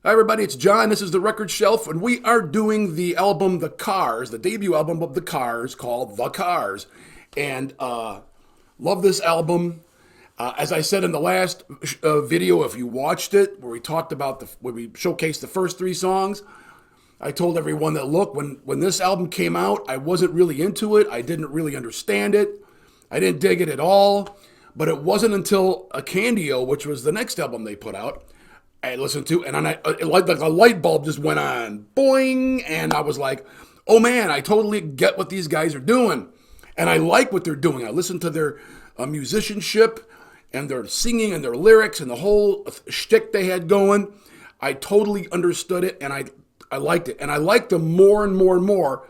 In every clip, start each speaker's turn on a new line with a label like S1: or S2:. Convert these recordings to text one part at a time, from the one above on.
S1: Hi, everybody, it's John. This is the Record Shelf, and we are doing the album The Cars, the debut album of The Cars called The Cars. And love this album. As I said in the last video, if you watched it, where we talked about where we showcased the first three songs, I told everyone that look, when this album came out, I wasn't really into it. I didn't really understand it. I didn't dig it at all. But it wasn't until A Candio, which was the next album they put out, I listened to, and like a light bulb just went on, boing, and I was like, oh man, I totally get what these guys are doing, and I like what they're doing. I listened to their musicianship and their singing and their lyrics and the whole shtick they had going. I totally understood it, and I liked it, and I liked them more and more and more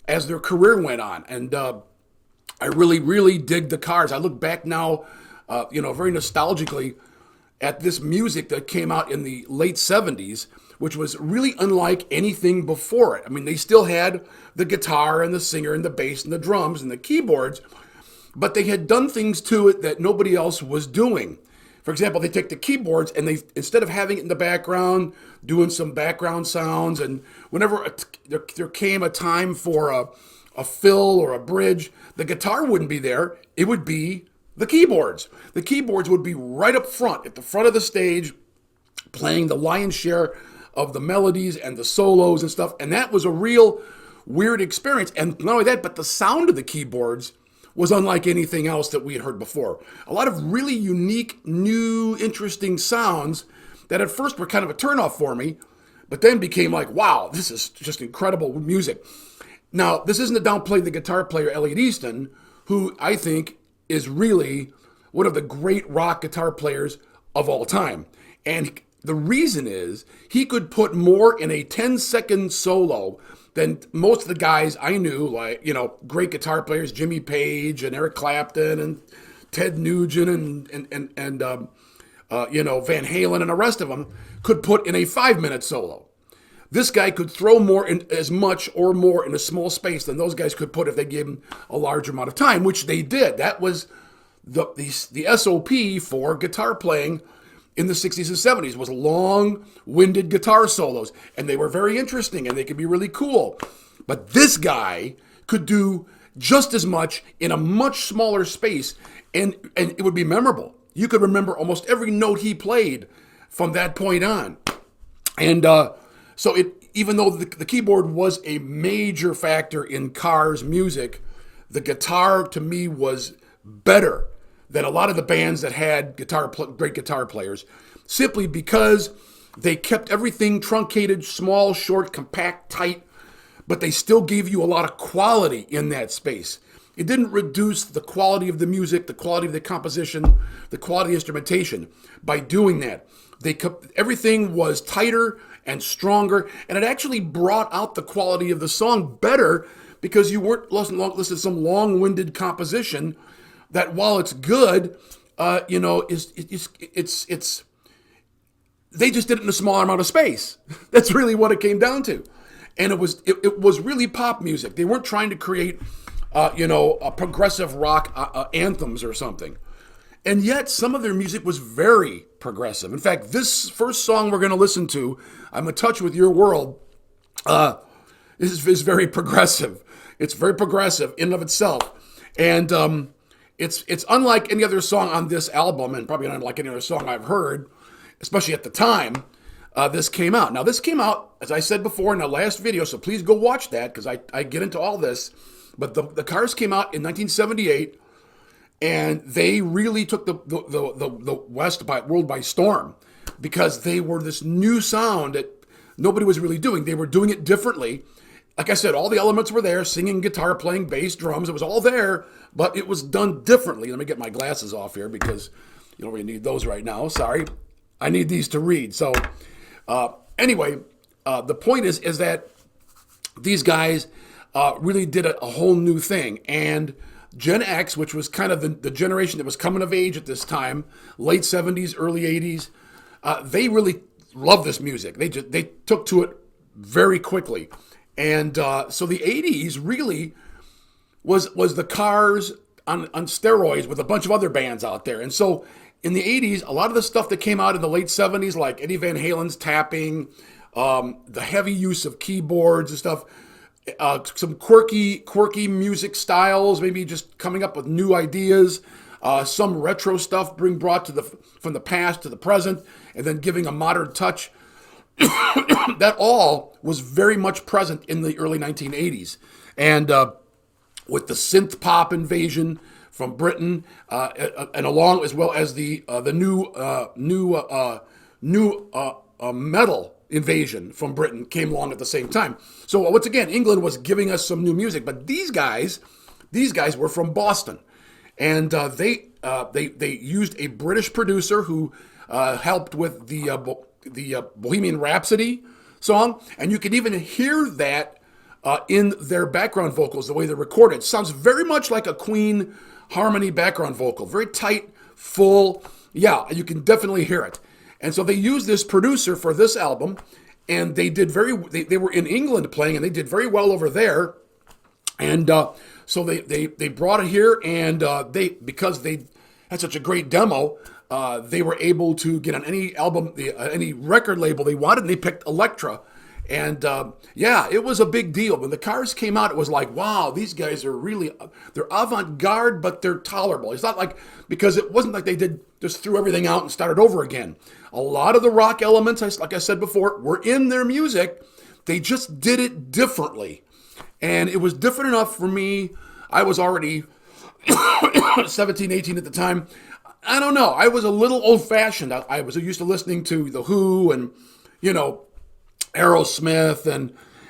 S1: as their career went on, and I really, really dig the Cars. I look back now, very nostalgically at this music that came out in the late 70s, which was really unlike anything before it. I mean, they still had the guitar and the singer and the bass and the drums and the keyboards, but they had done things to it that nobody else was doing. For example, they take the keyboards and they, instead of having it in the background, doing some background sounds, and whenever there came a time for a fill or a bridge, the guitar wouldn't be there. It would be the keyboards. The keyboards would be right up front, at the front of the stage, playing the lion's share of the melodies and the solos and stuff. And that was a real weird experience. And not only that, but the sound of the keyboards was unlike anything else that we had heard before. A lot of really unique, new, interesting sounds that at first were kind of a turnoff for me, but then became like, wow, this is just incredible music. Now, this isn't to downplay the guitar player Elliot Easton, who I think is really one of the great rock guitar players of all time. And the reason is he could put more in a 10-second solo than most of the guys I knew, like, great guitar players, Jimmy Page and Eric Clapton and Ted Nugent and Van Halen and the rest of them could put in a 5-minute solo. This guy could throw more in as much or more in a small space than those guys could put if they gave him a large amount of time, which they did. That was the SOP for guitar playing in the 60s and 70s, was long-winded guitar solos. And they were very interesting and they could be really cool. But this guy could do just as much in a much smaller space, and it would be memorable. You could remember almost every note he played from that point on. And so even though the keyboard was a major factor in Cars' music, the guitar to me was better than a lot of the bands that had great guitar players, simply because they kept everything truncated, small, short, compact, tight, but they still gave you a lot of quality in that space. It didn't reduce the quality of the music, the quality of the composition, the quality of the instrumentation by doing that. Everything was tighter and stronger, and it actually brought out the quality of the song better because you weren't listening to some long-winded composition that, while it's good, it's they just did it in a smaller amount of space. That's really what it came down to, and it was really pop music. They weren't trying to create a progressive rock anthems or something. And yet, some of their music was very progressive. In fact, this first song we're going to listen to, I'm in Touch with Your World, is very progressive. It's very progressive in and of itself. And it's unlike any other song on this album, and probably unlike any other song I've heard, especially at the time this came out. Now, this came out, as I said before in the last video, so please go watch that, because I get into all this. But the Cars came out in 1978, and they really took the world by storm, because they were this new sound that nobody was really doing. They were doing it differently. Like I said, all the elements were there, singing, guitar, playing, bass, drums. It was all there, but it was done differently. Let me get my glasses off here, because you don't really need those right now. Sorry. I need these to read. So anyway, the point is that these guys really did a whole new thing. And Gen X, which was kind of the generation that was coming of age at this time, late 70s, early 80s, they really loved this music. They took to it very quickly. And so the 80s really was the Cars on steroids with a bunch of other bands out there. And so in the 80s, a lot of the stuff that came out in the late 70s, like Eddie Van Halen's tapping, the heavy use of keyboards and stuff, some quirky music styles, maybe just coming up with new ideas, some retro stuff being brought from the past to the present, and then giving a modern touch. That all was very much present in the early 1980s. And with the synth pop invasion from Britain, and along as well as the new metal invasion from Britain came along at the same time. So once again, England was giving us some new music, but these guys were from Boston, and they used a British producer who helped with the Bohemian Rhapsody song, and you can even hear that in their background vocals, the way they're recorded. Sounds very much like a Queen harmony background vocal, very tight, full. Yeah, you can definitely hear it. And so they used this producer for this album, and they were in England playing, and they did very well over there. And so they brought it here, and because they had such a great demo, they were able to get on any album, any record label they wanted, and they picked Elektra. And it was a big deal. When the Cars came out, it was like, wow, these guys are they're avant-garde, but they're tolerable. It's not like, because it wasn't like they just threw everything out and started over again. A lot of the rock elements, like I said before, were in their music. They just did it differently. And it was different enough for me. I was already 17, 18 at the time. I don't know. I was a little old-fashioned. I was used to listening to The Who and, Aerosmith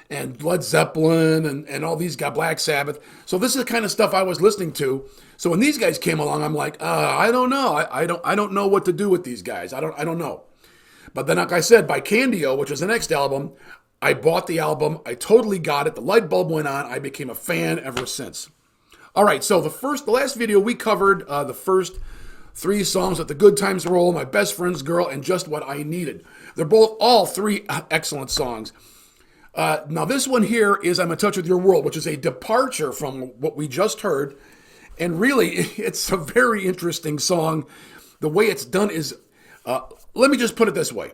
S1: and Led Zeppelin and all these guys, Black Sabbath. So this is the kind of stuff I was listening to. So when these guys came along, I'm like, I don't know. I don't know what to do with these guys. I don't know. But then, like I said, by Candio, which was the next album, I bought the album. I totally got it. The light bulb went on. I became a fan ever since. All right. So the last video we covered the first 3 songs, Let the Good Times Roll, My Best Friend's Girl, and Just What I Needed. They're all 3 excellent songs. Now this one here is I'm in Touch with Your World, which is a departure from what we just heard. And really, it's a very interesting song. The way it's done is, let me just put it this way.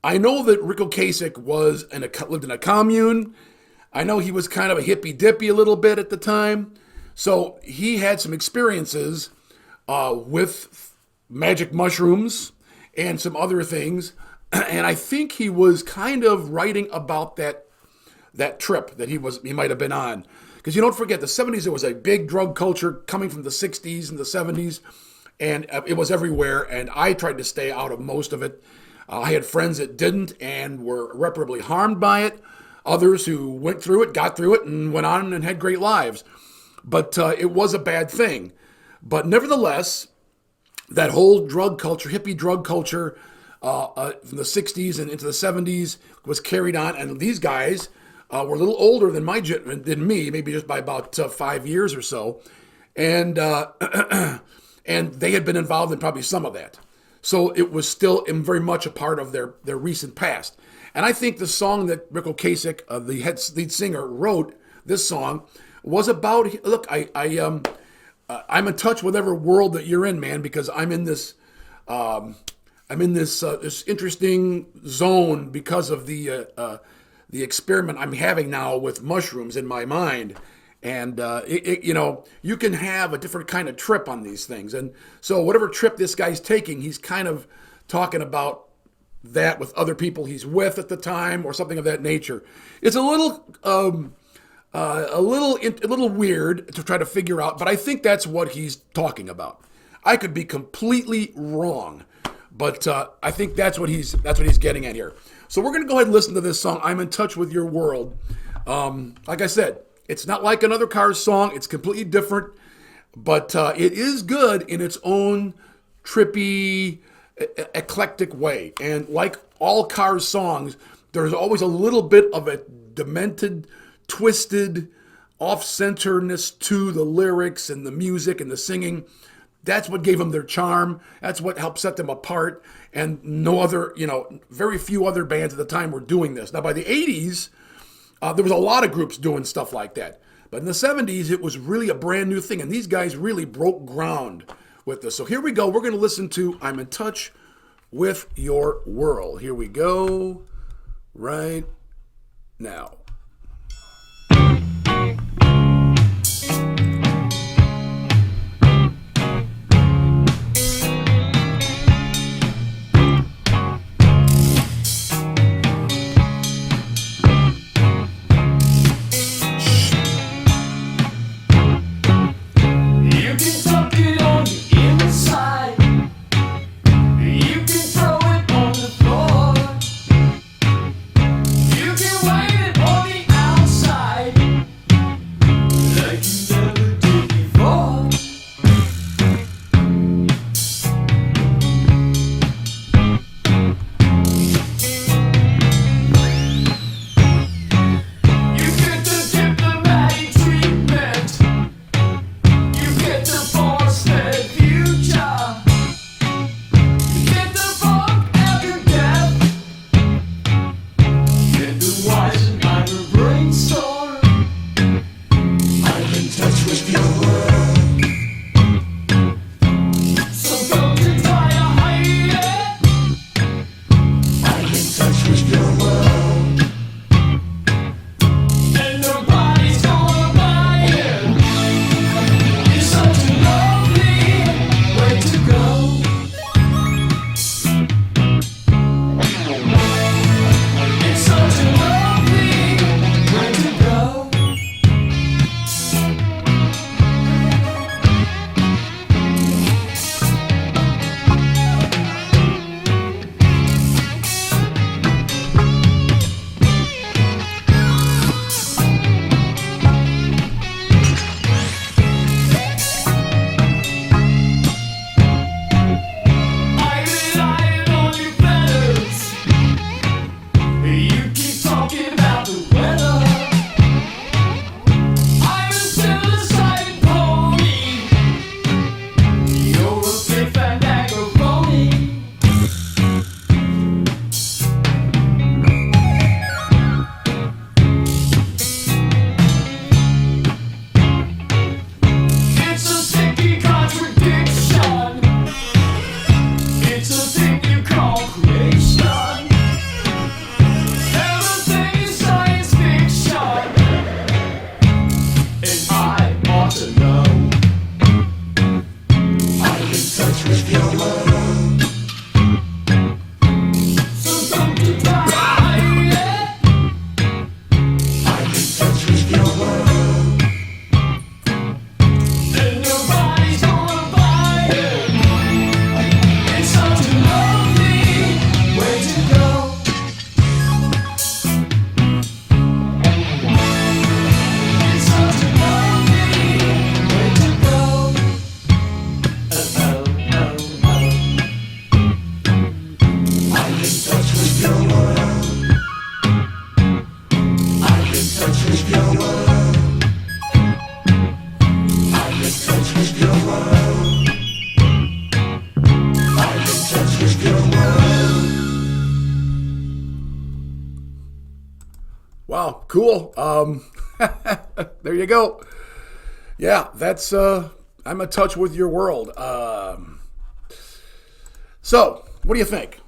S1: I know that Rick Ocasek lived in a commune. I know he was kind of a hippy-dippy a little bit at the time. So he had some experiences with magic mushrooms and some other things. And I think he was kind of writing about that trip that he might have been on. Because you don't forget, the 70s, there was a big drug culture coming from the 60s and the 70s. And it was everywhere. And I tried to stay out of most of it. I had friends that didn't and were irreparably harmed by it. Others who went through it, got through it, and went on and had great lives. But it was a bad thing. But nevertheless, that whole drug culture, hippie drug culture from the 60s and into the 70s was carried on. And these guys were a little older than me, maybe just by about 5 years or so. And and they had been involved in probably some of that. So it was still very much a part of their recent past. And I think the song that Rick Ocasek, the lead singer, wrote, this song, was about, look, I'm in touch with every world that you're in, man, because I'm in this this interesting zone because of the experiment I'm having now with mushrooms in my mind. And, you can have a different kind of trip on these things. And so whatever trip this guy's taking, he's kind of talking about that with other people he's with at the time or something of that nature. It's a little weird to try to figure out, but I think that's what he's talking about. I could be completely wrong, but I think that's what he's getting at here. So we're going to go ahead and listen to this song, I'm in Touch with Your World. Like I said, it's not like another Cars song. It's completely different, but it is good in its own trippy, eclectic way. And like all Cars songs, there's always a little bit of a demented, twisted, off-centeredness to the lyrics and the music and the singing. That's what gave them their charm. That's what helped set them apart. And no other, very few other bands at the time were doing this. Now, by the 80s, there was a lot of groups doing stuff like that. But in the 70s, it was really a brand new thing. And these guys really broke ground with this. So here we go. We're going to listen to I'm in Touch with Your World. Here we go right now. Wow, cool. There you go. Yeah, that's I'm in touch with your world. So, what do you think?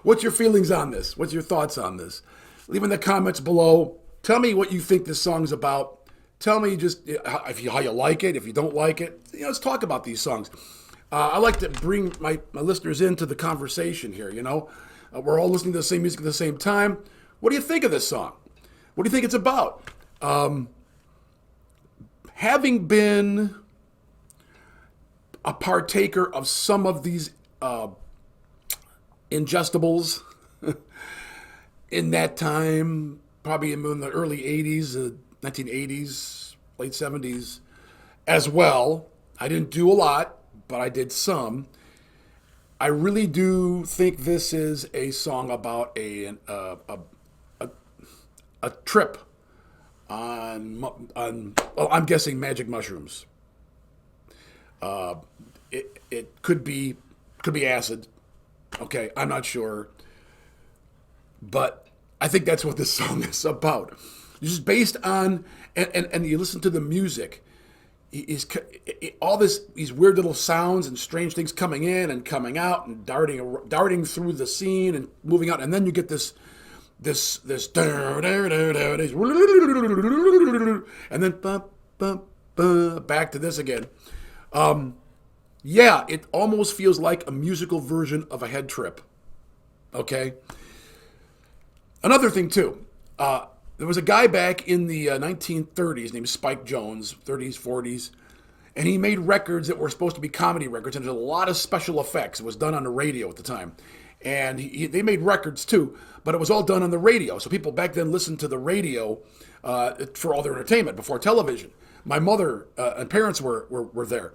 S1: What's your feelings on this? What's your thoughts on this? Leave in the comments below. Tell me what you think this song's about. Tell me just how you like it, if you don't like it. Let's talk about these songs. I like to bring my listeners into the conversation here, We're all listening to the same music at the same time. What do you think of this song? What do you think it's about? Having been a partaker of some of these ingestibles in that time, probably in the early 80s, 1980s, late 70s as well. I didn't do a lot, but I did some. I really do think this is a song about a trip on well, I'm guessing magic mushrooms. It could be acid. Okay, I'm not sure, but I think that's what this song is about. Just based on and you listen to the music, all these weird little sounds and strange things coming in and coming out and darting through the scene and moving out, and then you get this and then back to this again. Yeah, it almost feels like a musical version of a head trip. Okay. Another thing too. There was a guy back in the 1930s named Spike Jones, 30s, 40s, and he made records that were supposed to be comedy records, and there's a lot of special effects. It was done on the radio at the time. And they made records too, but it was all done on the radio. So people back then listened to the radio for all their entertainment before television. My mother and parents were there.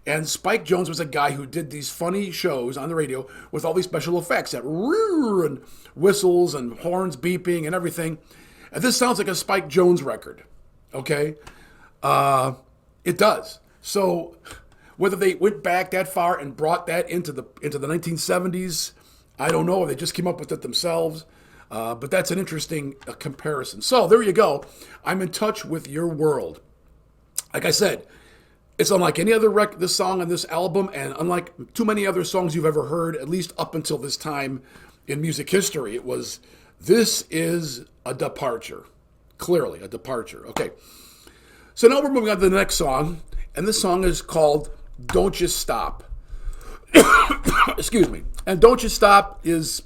S1: And Spike Jones was a guy who did these funny shows on the radio with all these special effects, that and whistles and horns beeping and everything. And this sounds like a Spike Jones record, okay? It does. So whether they went back that far and brought that into the 1970s, I don't know. Or they just came up with it themselves. But that's an interesting comparison. So there you go. I'm in touch with your world. Like I said, it's unlike any other this song on this album, and unlike too many other songs you've ever heard, at least up until this time in music history. This is a departure. Clearly a departure. Okay. So now we're moving on to the next song, and this song is called Don't You Stop. Excuse me. And Don't You Stop is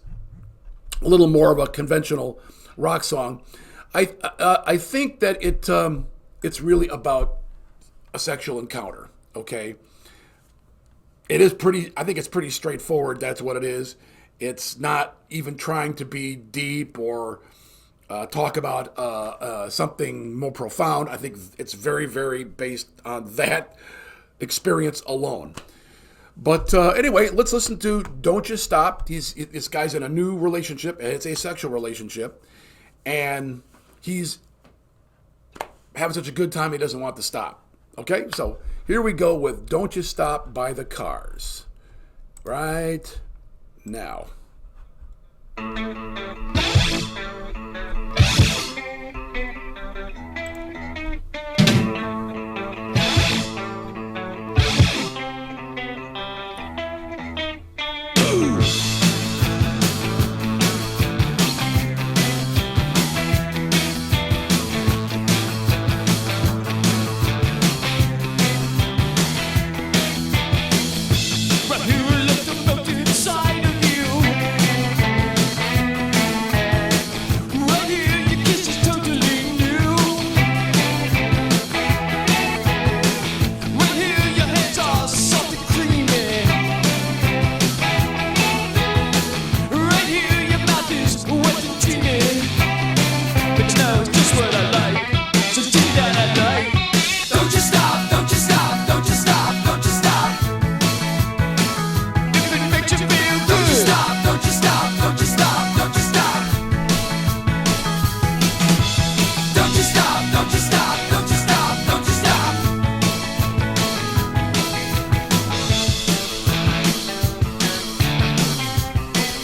S1: a little more of a conventional rock song. I think that it's really about a sexual encounter, okay? I think it's pretty straightforward. That's what it is. It's not even trying to be deep or talk about something more profound. I think it's very, very based on that experience alone. But anyway, let's listen to Don't You Stop. This guy's in a new relationship, and it's a sexual relationship, and he's having such a good time he doesn't want to stop. Okay, so here we go with Don't You Stop by the Cars. Right now.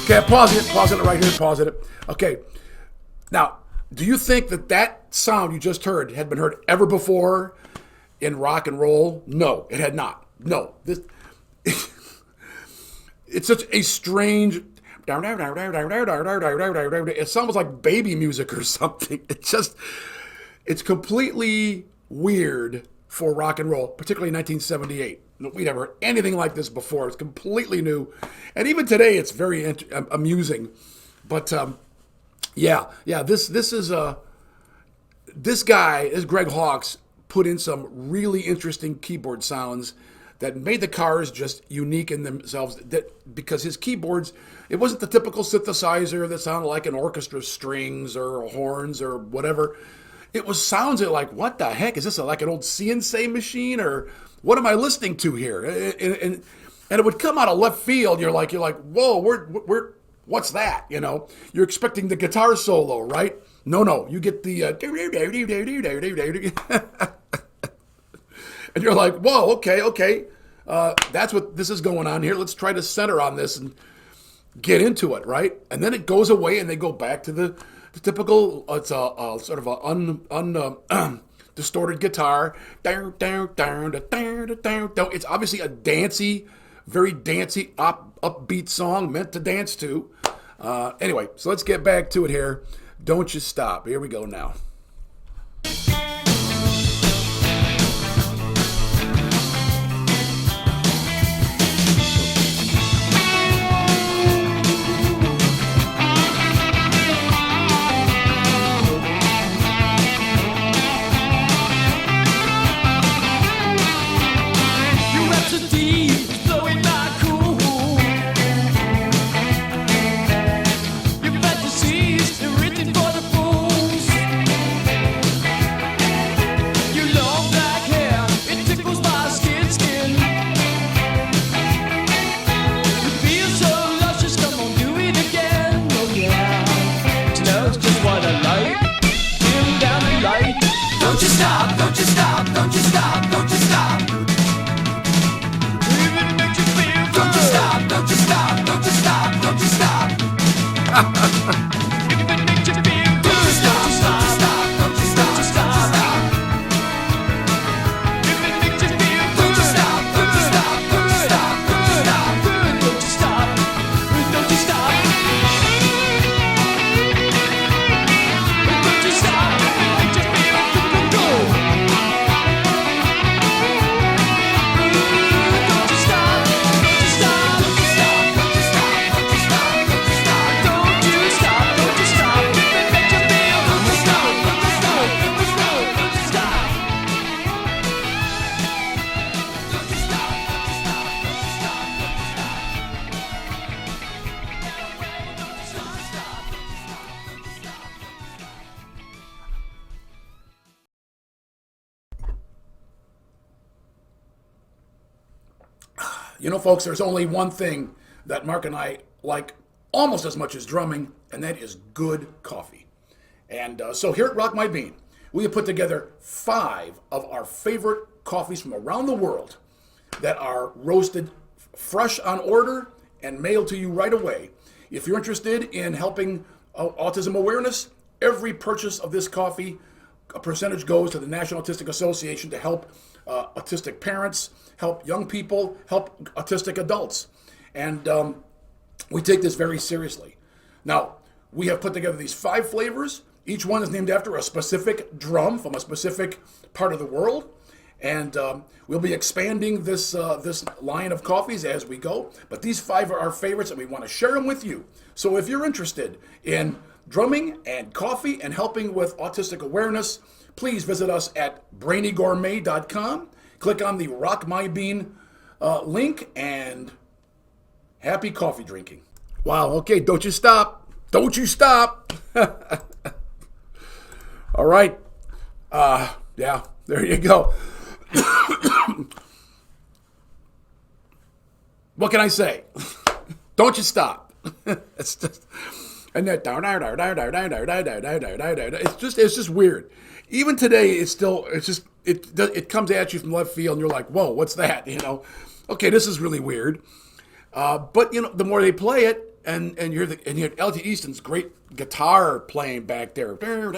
S1: Okay, pause it right here, pause it. Okay, now, do you think that sound you just heard had been heard ever before in rock and roll? No, it had not. No. It's such a strange... It sounds like baby music or something. It's completely weird for rock and roll, particularly in 1978. We'd never heard anything like this before. It's completely new. And even today, it's very amusing. But, this guy, Greg Hawkes, put in some really interesting keyboard sounds that made the Cars just unique in themselves. Because his keyboards, it wasn't the typical synthesizer that sounded like an orchestra strings or horns or whatever. It was sounds that like, what the heck? Is this like an old CNC machine, or what am I listening to here? And it would come out of left field. You're like, whoa, we're what's that? You know, you're expecting the guitar solo, right? No, you get the and you're like, whoa, okay, that's what this is going on here. Let's try to center on this and get into it, right? And then it goes away, and they go back to the typical. It's a sort of a distorted guitar. It's obviously a dancey, very dancey, upbeat song meant to dance to. Anyway, so let's get back to it here. Don't You Stop. Here we go now.
S2: Don't you stop, don't you stop, don't you stop, don't you stop. Don't you stop, don't you stop, don't you stop, don't you stop. Don't you stop, don't you stop, don't you stop, don't you stop. Don't you stop, don't you stop, don't you stop, don't you stop. Don't you stop, don't you stop. Don't you stop.
S1: You know, folks, there's only one thing that Mark and I like almost as much as drumming, and that is good coffee. And so here at Rock My Bean, we have put together 5 of our favorite coffees from around the world that are roasted fresh on order and mailed to you right away. If you're interested in helping autism awareness, every purchase of this coffee, a percentage goes to the National Autistic Association to help autistic parents, help young people, help autistic adults. And we take this very seriously. Now, we have put together these 5 flavors. Each one is named after a specific drum from a specific part of the world. And we'll be expanding this line of coffees as we go. But these 5 are our favorites, and we want to share them with you. So if you're interested in drumming and coffee and helping with autistic awareness, please visit us at brainygourmet.com. Click on the Rock My Bean link, and happy coffee drinking. Wow, okay, don't you stop. Don't you stop. All right. Yeah, there you go. What can I say? Don't you stop. It's just, and that it's just weird. Even today, it comes at you from left field, and you're like, whoa, what's that? You know, okay, this is really weird. But you know, the more they play it, and you hear L.T. Easton's great guitar playing back there. You're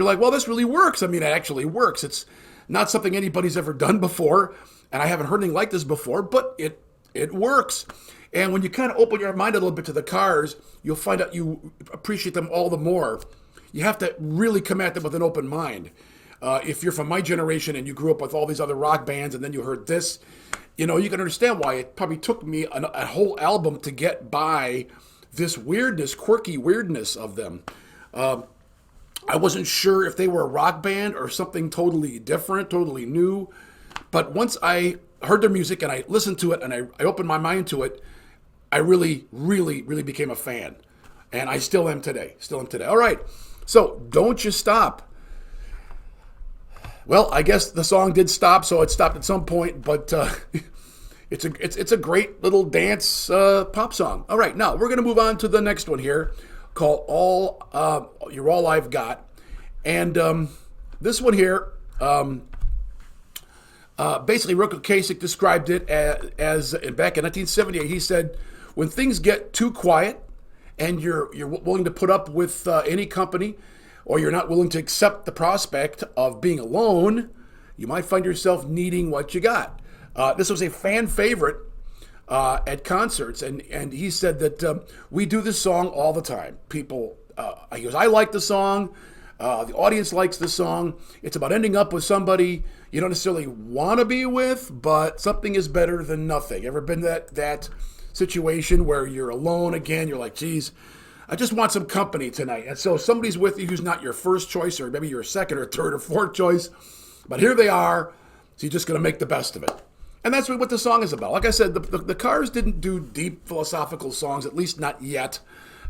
S1: like, well, this really works. I mean, it actually works. It's not something anybody's ever done before, and I haven't heard anything like this before, but it works. And when you kind of open your mind a little bit to the Cars, you'll find out you appreciate them all the more. You have to really come at them with an open mind. If you're from my generation and you grew up with all these other rock bands and then you heard this, you know, you can understand why it probably took me a whole album to get by this weirdness, quirky weirdness of them. I wasn't sure if they were a rock band or something totally different, totally new. But once I heard their music and I listened to it and I opened my mind to it, I really, really, really became a fan. And I still am today. All right. So, Don't You Stop. Well, I guess the song did stop, so it stopped at some point, but it's a great little dance pop song. All right, now we're going to move on to the next one here, called You're All I've Got. And this one here, basically Rick Ocasek described it as back in 1978, he said, when things get too quiet and you're willing to put up with any company, or you're not willing to accept the prospect of being alone, you might find yourself needing what you got. This was a fan favorite at concerts, and he said that we do this song all the time. People, he goes, I like the song. The audience likes the song. It's about ending up with somebody you don't necessarily want to be with, but something is better than nothing. Ever been that situation where you're alone again? You're like, geez, I just want some company tonight. And so somebody's with you who's not your first choice, or maybe your second or third or fourth choice, but here they are, so you're just going to make the best of it. And that's what the song is about. Like I said, the Cars didn't do deep philosophical songs, at least not yet.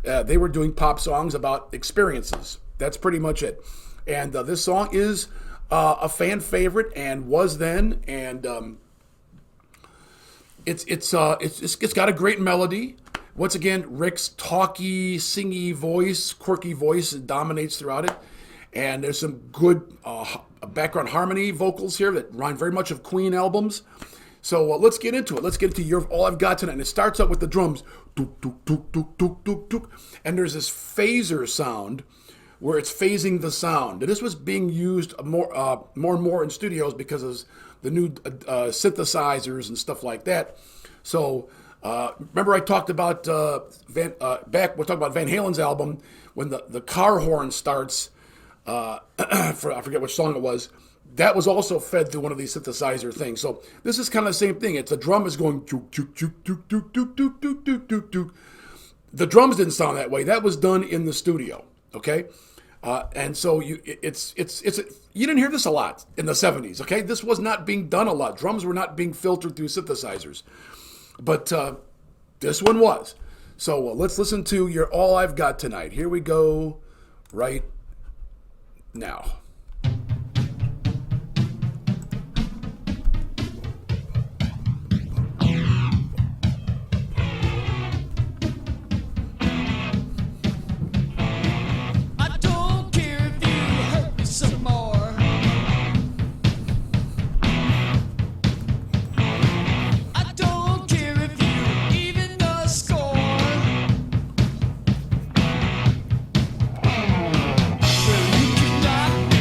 S1: They were doing pop songs about experiences. That's pretty much it. And this song is a fan favorite and was then. And it's got a great melody. Once again, Rick's talky, singy voice, quirky voice dominates throughout it. And there's some good background harmony vocals here that remind very much of Queen albums. So let's get into it. Let's get into All I've Got Tonight. And it starts out with the drums. Dook, dook, dook, dook, dook, dook, dook. And there's this phaser sound where it's phasing the sound. And this was being used more and more in studios because of the new synthesizers and stuff like that. So remember I talked about we're talking about Van Halen's album when the car horn starts. I forget which song it was. That was also fed through one of these synthesizer things. So this is kind of the same thing. It's the drum is going juk, juk, juk, juk, juk, juk, juk, juk, juk, juk, juk. The drums didn't sound that way. That was done in the studio. Okay, and so you didn't hear this a lot in the 70s. Okay, this was not being done a lot. Drums were not being filtered through synthesizers, but this one was. So let's listen to You're All I've Got Tonight. Here we go, right now.
S2: Well, you cannot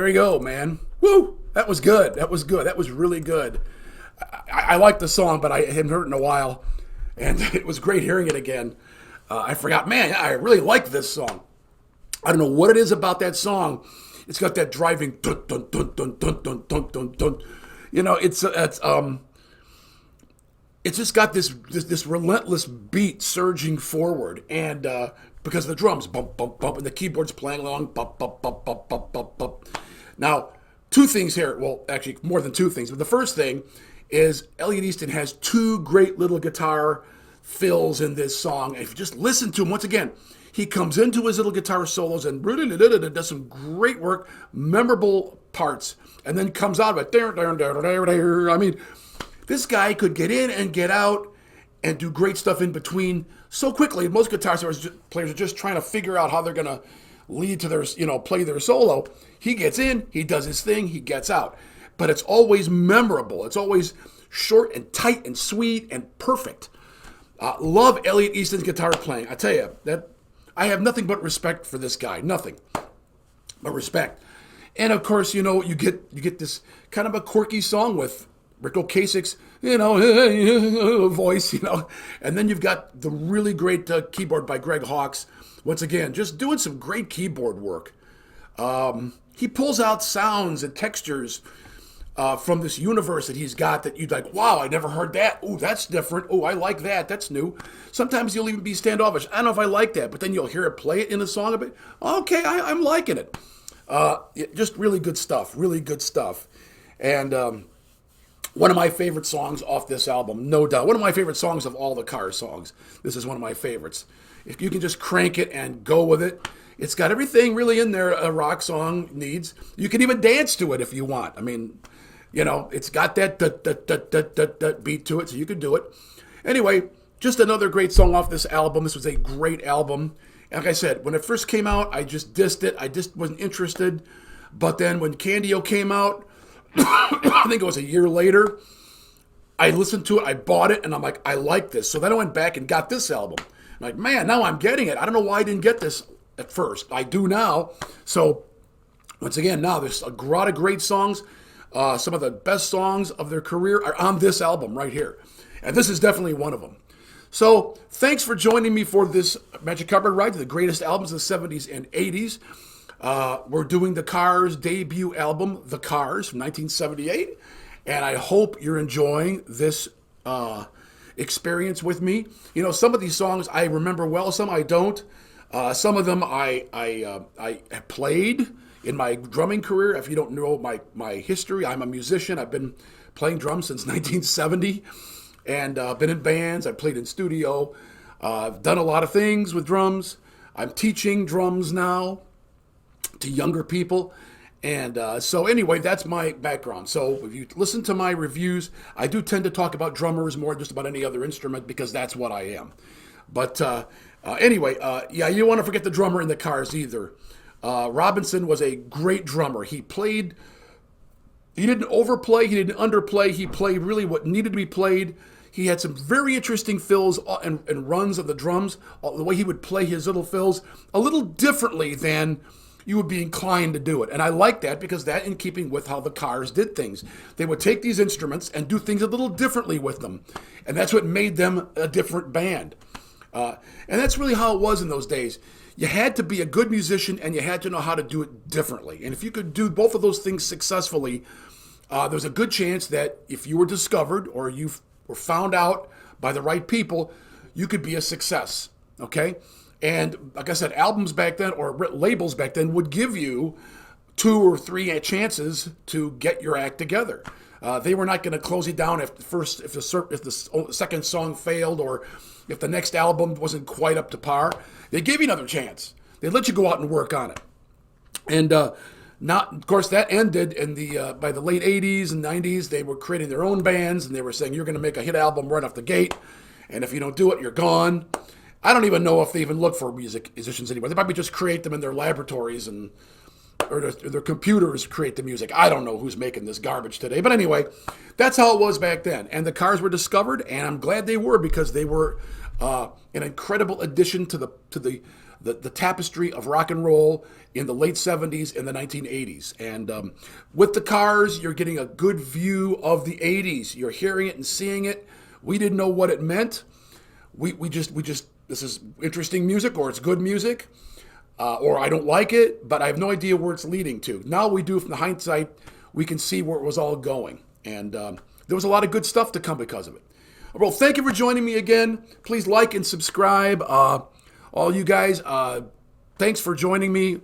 S1: There you go, man. Woo! That was good. That was good. That was really good. I like the song, but I hadn't heard it in a while, and it was great hearing it again. I forgot, man, I really like this song. I don't know what it is about that song. It's got that driving dun dun dun dun dun dun dun dun dun. You know, it's just got this relentless beat surging forward, and because of the drums, bump bump bump, and the keyboards playing along, bump bump bump bump bump bump bump. Now, two things here. Well, actually, more than two things. But the first thing is Elliot Easton has two great little guitar fills in this song. And if you just listen to him once again, he comes into his little guitar solos and does some great work, memorable parts, and then comes out of it. I mean, this guy could get in and get out and do great stuff in between so quickly. Most guitar players are just trying to figure out how they're going to lead to their, play their solo. He gets in, he does his thing, he gets out. But it's always memorable. It's always short and tight and sweet and perfect. Love Elliot Easton's guitar playing. I tell you, that I have nothing but respect for this guy. Nothing but respect. And of course, you get this kind of a quirky song with Rick Ocasek's, voice, and then you've got the really great keyboard by Greg Hawkes. Once again, just doing some great keyboard work. He pulls out sounds and textures from this universe that he's got that you'd like, wow, I never heard that. Ooh, that's different. Oh, I like that. That's new. Sometimes you'll even be standoffish. I don't know if I like that, but then you'll hear it play it in a song a bit. Okay, I'm liking it. Just really good stuff. Really good stuff. And one of my favorite songs off this album, no doubt. One of my favorite songs of all the Cars songs. This is one of my favorites. If you can just crank it and go with it, it's got everything really in there a rock song needs. You can even dance to it if you want. I mean, it's got that beat to it, so you can do it. Anyway, just another great song off this album. This was a great album. And like I said, when it first came out, I just dissed it. I just wasn't interested. But then when Candio came out, I think it was a year later, I listened to it, I bought it, and I'm like, I like this. So then I went back and got this album. I'm like, man, now I'm getting it. I don't know why I didn't get this at first. I do now. So once again, now there's a lot of great songs. Some of the best songs of their career are on this album right here. And this is definitely one of them. So thanks for joining me for this Magic Cardboard Ride to the greatest albums of the 70s and 80s. We're doing the Cars' debut album, The Cars, from 1978. And I hope you're enjoying this experience with me. Some of these songs I remember well, some I don't. Some of them I played in my drumming career. If you don't know my history, I'm a musician. I've been playing drums since 1970, and been in bands. I've played in studio. I've done a lot of things with drums. I'm teaching drums now to younger people. And so anyway, that's my background. So if you listen to my reviews, I do tend to talk about drummers more than just about any other instrument because that's what I am. But anyway, you don't want to forget the drummer in the Cars either. Robinson was a great drummer. He didn't overplay, he didn't underplay, he played really what needed to be played. He had some very interesting fills and runs of the drums, the way he would play his little fills a little differently than you would be inclined to do it. And I like that because that in keeping with how the Cars did things. They would take these instruments and do things a little differently with them. And that's what made them a different band. And that's really how it was in those days. You had to be a good musician and you had to know how to do it differently. And if you could do both of those things successfully, there's a good chance that if you were discovered or you were found out by the right people, you could be a success, okay? And like I said, albums back then or labels back then would give you 2 or 3 chances to get your act together. They were not going to close you down if the second song failed or if the next album wasn't quite up to par. They gave you another chance. They let you go out and work on it. And of course, that ended in by the late 80s and 90s. They were creating their own bands, and they were saying, you're going to make a hit album right off the gate, and if you don't do it, you're gone. I don't even know if they even look for musicians anymore. They probably just create them in their laboratories or their computers create the music. I don't know who's making this garbage today. But anyway, that's how it was back then. And the Cars were discovered, and I'm glad they were because they were an incredible addition to the the tapestry of rock and roll in the late 70s and the 1980s. And with the Cars, you're getting a good view of the 80s. You're hearing it and seeing it. We didn't know what it meant. We just this is interesting music, or it's good music, or I don't like it, but I have no idea where it's leading to. Now we do, from the hindsight, we can see where it was all going. And there was a lot of good stuff to come because of it. Well, thank you for joining me again. Please like and subscribe. All you guys, thanks for joining me.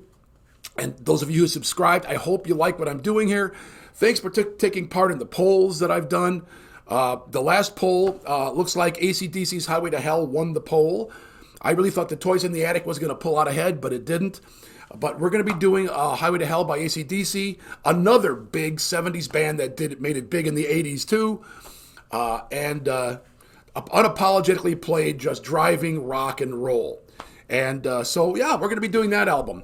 S1: And those of you who subscribed, I hope you like what I'm doing here. Thanks for taking part in the polls that I've done. The last poll looks like AC/DC's Highway to Hell won the poll. I really thought the Toys in the Attic was going to pull out ahead, but it didn't. But we're going to be doing Highway to Hell by AC/DC, another big 70s band that made it big in the 80s too. And unapologetically played just driving rock and roll. And so, yeah, we're going to be doing that album.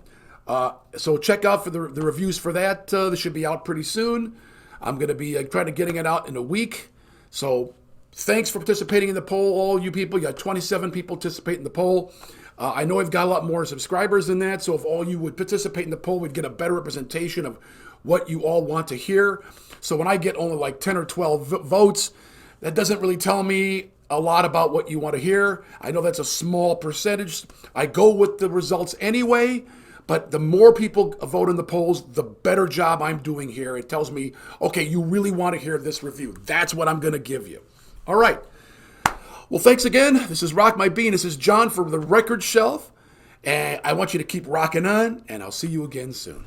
S1: So check out for the reviews for that. This should be out pretty soon. I'm going to be trying to getting it out in a week. So thanks for participating in the poll, all you people. You got 27 people participate in the poll. I know I've got a lot more subscribers than that, so if all you would participate in the poll, we'd get a better representation of what you all want to hear. So when I get only like 10 or 12 votes, that doesn't really tell me a lot about what you want to hear. I know that's a small percentage. I go with the results anyway, but the more people vote in the polls, the better job I'm doing here. It tells me, okay, you really want to hear this review. That's what I'm going to give you. All right. Well, thanks again. This is Rock My Bean. This is John from the Record Shelf. And I want you to keep rocking on, and I'll see you again soon.